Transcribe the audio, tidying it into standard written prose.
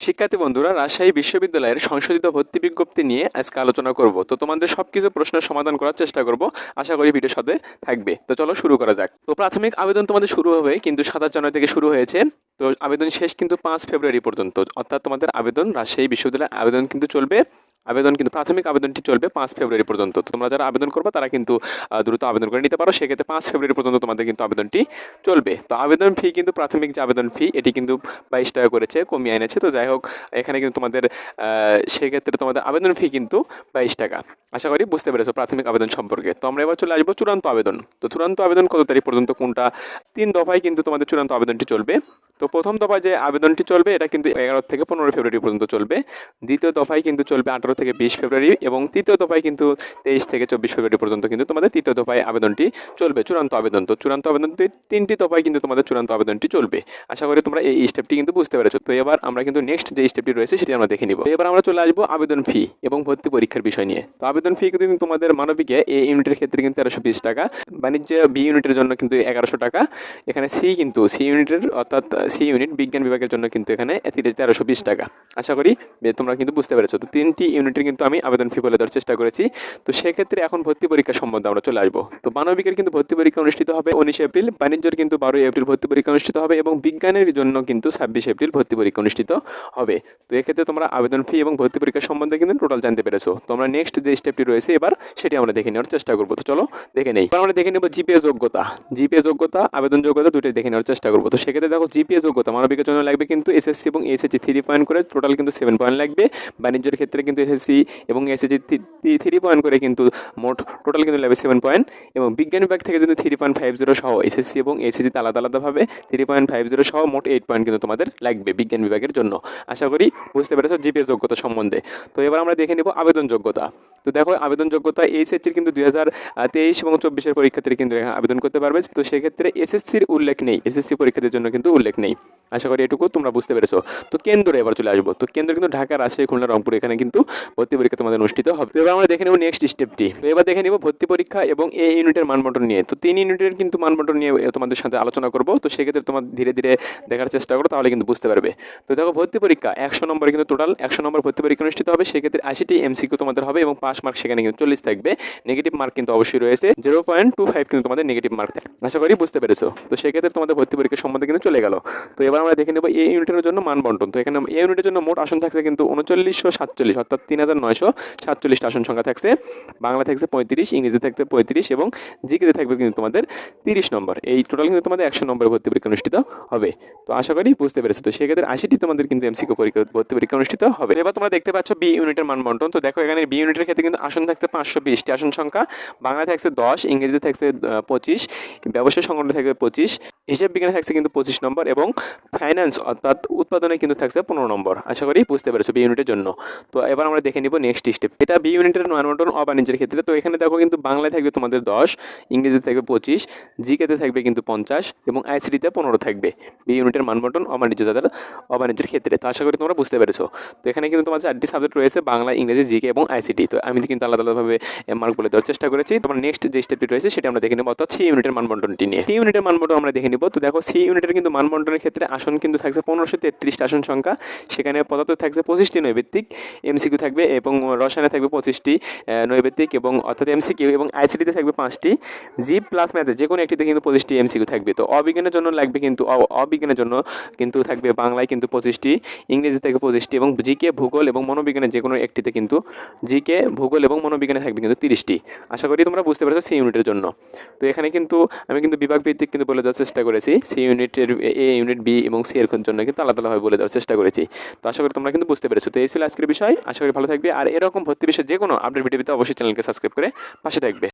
শিক্ষার্থী বন্ধুরা, রাজশাহী বিশ্ববিদ্যালয়ের সংশোধিত ভর্তি বিজ্ঞপ্তি নিয়ে আজকে আলোচনা করব। তো তোমাদের সবকিছু প্রশ্নের সমাধান করার চেষ্টা করব। আশা করি ভিডিওর সাথে থাকবে। তো চলো শুরু করা যাক। তো প্রাথমিক আবেদন তোমাদের শুরু হবে কিন্তু 27 জানুয়ারি থেকে শুরু হয়েছে। তো আবেদন শেষ কিন্তু 5 ফেব্রুয়ারি পর্যন্ত, অর্থাৎ তোমাদের আবেদন রাজশাহী বিশ্ববিদ্যালয়ের আবেদন কিন্তু চলবে। প্রাথমিক আবেদনটি চলবে 5 ফেব্রুয়ারি পর্যন্ত। তো তোমরা যারা আবেদন করবে তারা কিন্তু দ্রুত আবেদন করে নিতে পারো। সেক্ষেত্রে 5 ফেব্রুয়ারি পর্যন্ত তোমাদের কিন্তু আবেদনটি চলবে। তো আবেদন ফি কিন্তু প্রাথমিক যে আবেদন ফি এটি কিন্তু 22 টাকা করেছে, কমিয়ে এনেছে। তো যাই হোক, এখানে কিন্তু তোমাদের সেক্ষেত্রে তোমাদের আবেদন ফি কিন্তু 22 টাকা। আশা করি বুঝতে পেরেছো প্রাথমিক আবেদন সম্পর্কে। তো আমরা এবার চলে আসবো চূড়ান্ত আবেদন। তো চূড়ান্ত আবেদন কত তারিখ পর্যন্ত, কোনটা 3 দফায় কিন্তু তোমাদের চূড়ান্ত আবেদনটি চলবে। তো প্রথম দফায় যে আবেদনটি চলবে এটা কিন্তু 11 থেকে 15 ফেব্রুয়ারি পর্যন্ত চলবে। দ্বিতীয় দফায় কিন্তু চলবে 18 থেকে 20 ফেব্রুয়ারি এবং তৃতীয় দফায় কিন্তু 23 থেকে 24 ফেব্রুয়ারি পর্যন্ত কিন্তু তোমাদের তৃতীয় দফায় আবেদনটি চলবে, চূড়ান্ত আবেদন। তো চূড়ান্ত আবেদন 3টি দফায় কিন্তু তোমাদের চূড়ান্ত আবেদনটি চলবে। আশা করি তোমরা এই স্টেপটি কিন্তু বুঝতে পেরেছো। তো এবার আমরা কিন্তু নেক্সট যে স্টেপটি রয়েছে সেটি আমরা দেখে নিব। এবার আমরা চলে আসবো আবেদন ফি এবং ভর্তি পরীক্ষার বিষয় নিয়ে। তো আবেদন ফি কিন্তু তোমাদের মানবিকে এ ইউনিটের ক্ষেত্রে কিন্তু 1320 টাকা, বাণিজ্য বি ইউনিটের জন্য কিন্তু 1100 টাকা, এখানে সি ইউনিটের অর্থাৎ সি ইউনিট বিজ্ঞান বিভাগের জন্য কিন্তু এখানে 1320 টাকা। আশা করি তোমরা কিন্তু বুঝতে পেরেছো। তো 3টি ইউনিটের কিন্তু আমি আবেদন ফি বলে দেওয়ার চেষ্টা করেছি। তো সেক্ষেত্রে এখন ভর্তি পরীক্ষা সম্বন্ধে আমরা চলে আসবো। তো মানবিকের কিন্তু ভর্তি পরীক্ষা অনুষ্ঠিত হবে 19 এপ্রিল, বাণিজ্যের কিন্তু 12 এপ্রিল ভর্তি পরীক্ষা অনুষ্ঠিত হবে এবং বিজ্ঞানের জন্য কিন্তু 26 এপ্রিল ভর্তি পরীক্ষা অনুষ্ঠিত হবে। তো এক্ষেত্রে তোমরা আবেদন ফি এবং ভর্তি পরীক্ষা সম্বন্ধে কিন্তু টোটাল জানতে পেরেছো। তো আমরা নেক্সট যে স্টেপটি রয়েছে এবার সেটি আমরা দেখে নেওয়ার চেষ্টা করবো। তো চলো দেখে নেই। এবার আমরা দেখে নেব জিপিএ যোগ্যতা আবেদন যোগ্যতা দুটোই দেখে নেওয়ার চেষ্টা করবো। তো সেক্ষেত্রে দেখো জিপিএ যোগ্যতা মানবিকের জন্য লাগবে কিন্তু এসএসসি এবং এইচএসসি 3 পয়েন্ট করে, টোটাল কিন্তু 7 পয়েন্ট লাগবে। বাণিজ্যের ক্ষেত্রে কিন্তু এসএসসি এবং এইচএসসি 3 পয়েন্ট করে কিন্তু মোট টোটাল কিন্তু লাগবে 7 পয়েন্ট। এবং বিজ্ঞান বিভাগ থেকে যদি 3.50 সহ এসএসসি এবং এইচএসসি আলাদা আলাদাভাবে 3.50 সহ মোট 8 পয়েন্ট কিন্তু তোমাদের লাগবে বিজ্ঞান বিভাগের জন্য। আশা করি বুঝতে পেরেছো জিপিএ যোগ্যতা সম্বন্ধে। তো এবার আমরা দেখে নেব আবেদন যোগ্যতা। তো দেখো আবেদন যোগ্যতা এইচএসসির কিন্তু 2023 এবং 24 পরীক্ষার্থী কিন্তু আবেদন করতে পারবে। তো সেক্ষেত্রে এসএসসির উল্লেখ নেই, এসএসসি পরীক্ষার্থীর জন্য কিন্তু উল্লেখ নেই। আশা করি এটুকু তোমরা বুঝতে পেরেছো। তো কেন্দ্রে এবার চলে আসবো। তো কেন্দ্র কিন্তু ঢাকা, রাজশাহী, খুলনা, রংপুর, এখানে কিন্তু ভর্তি পরীক্ষা তোমাদের অনুষ্ঠিত হবে। তো এবার আমরা দেখে নেব নেক্সট স্টেপটি। তো এবার দেখে নেব ভর্তি পরীক্ষা এবং এ ইউনিটের মানবন্টন নিয়ে। তো 3 ইউনিটের কিন্তু মানবন্টন নিয়ে তোমাদের সাথে আলোচনা করবো। তো সেক্ষেত্রে তোমার ধীরে ধীরে দেখার চেষ্টা করো, তাহলে কিন্তু বুঝতে পারবে। তো দেখো ভর্তি পরীক্ষা 100 নম্বর কিন্তু টোটাল 100 নম্বর ভর্তি পরীক্ষা অনুষ্ঠিত হবে। সেক্ষেত্রে 80টি এমসিকিউ তোমাদের হবে এবং পাস মার্ক সেখানে কিন্তু 40 থাকবে। নেগেটিভ মার্ক কিন্তু অবশ্যই রয়েছে, 0.25 কিন্তু তোমাদের নেগেটিভ মার্ক থাকবে। আশা করি বুঝতে পেরেছো। তো সেক্ষেত্রে তোমাদের ভর্তি পরীক্ষা সম্বন্ধে কিন্তু চলে গেল। তো এবার আমরা দেখে নেব এ ইউনিটের জন্য মানবন্টন। তো এখানে এ ইউনিটের জন্য মোট আসন থাকছে কিন্তু 3947, অর্থাৎ 3947 আসন সংখ্যা থাকছে। বাংলা থাকছে 35, ইংরেজি থাকবে 35 এবং জিকেতে থাকবে কিন্তু তোমাদের 30 নম্বর। এই টোটাল কিন্তু তোমাদের 100 নম্বরের ভর্তি পরীক্ষা অনুষ্ঠিত হবে। তো আশা করি বুঝতে পেরেছো। তো সেক্ষেত্রে 80টি তোমাদের কিন্তু এমসিকিউ পরীক্ষা ভর্তি পরীক্ষা অনুষ্ঠিত হবে। এবার তোমরা দেখতে পাচ্ছ বি ইউনিটের মানবন্টন। তো দেখো এখানে বি ইউনিটের ক্ষেত্রে কিন্তু আসন থাকছে 520টি আসন সংখ্যা। বাংলা থাকছে 10, ইংরেজিতে থাকছে 25, ব্যবসায় সংগঠনে থাকবে 25, হিসাব বিজ্ঞানে থাকছে কিন্তু 25 নম্বর এবং ফাইন্যান্স অর্থাৎ উৎপাদনে কিন্তু থাকছে 15 নম্বর। আশা করি বুঝতে পেরেছো বি ইউনিটের জন্য। তো এবার আমরা দেখে নিব নেক্সট স্টেপ। এটা বি ইউনিটের মানবন্টন অবাণিজ্যের ক্ষেত্রে। তো এখানে দেখো কিন্তু বাংলায় থাকবে তোমাদের 10, ইংরেজিতে থাকবে 25, জিকেতে থাকবে কিন্তু 50 এবং আইসিটিতে 15 থাকবে। বি ইউনিটের মানবন্টন অবাণিজ্যের ক্ষেত্রে। তো আশা করি তোমরা বুঝতে পেরেছো। তো এখানে কিন্তু তোমার 4টি সাবজেক্ট রয়েছে, বাংলা, ইংরেজি, জিকে এবং আইসিটি। তো আমি কিন্তু আলাদা আলাদাভাবে মার্ক বলে দেওয়ার চেষ্টা করেছি। তোমার নেক্সট যে স্টেপটি রয়েছে সেটা আমরা দেখে নেব, অর্থাৎ সি ইউনিটের মানবন্টনটি নিয়ে। সি ইউনিটের মানবন্টন আমরা দেখে নিব। তো দেখো সি ইউনিটের কিন্তু মানবন্টনের ক্ষেত্রে আসন কিন্তু থাকছে 1533 আসন সংখ্যা। সেখানে পদার্থ থাকছে 25টি নৈবেত্তিক এমসিকিউ থাকবে এবং রসায়নে থাকবে 25টি নৈবেত্তিক এবং অর্থাৎ এমসিকিউ এবং আইসিটিতে থাকবে 5টি। জি প্লাস ম্যাথে যে কোনো একটিতে কিন্তু 25টি এমসিকিউ থাকবে। তো অবিজ্ঞানের জন্য লাগবে কিন্তু অবিজ্ঞানের জন্য কিন্তু থাকবে বাংলায় কিন্তু 25টি, ইংরেজি থেকে 25টি এবং জিকে, ভূগোল এবং মনোবিজ্ঞানের যে কোনো একটিতে কিন্তু জিকে, ভূগোল এবং মনোবিজ্ঞানে থাকবে কিন্তু 30টি। আশা করি তোমরা বুঝতে পেরেছো সি ইউনিটের জন্য। তো এখানে কিন্তু আমি কিন্তু বিভাগ ভিত্তিক কিন্তু বলে দেওয়ার চেষ্টা করেছি। সি ইউনিটের এ ইউনিট, বি এবং সি এর জন্য কিন্তু আলাদা আলাদাভাবে বলে দেওয়ার চেষ্টা করেছি। তো আশা করি তোমরা কিন্তু বুঝতে পেরেছো। তো এই ছিল আজকের বিষয়। আশা করি ভালো থাকবে। আর এরকম ভর্তি বিষয়ে যে কোনো আপডেট ভিডিও পেতে অবশ্যই চ্যানেলকে সাবস্ক্রাইব করে পাশে থাকবে।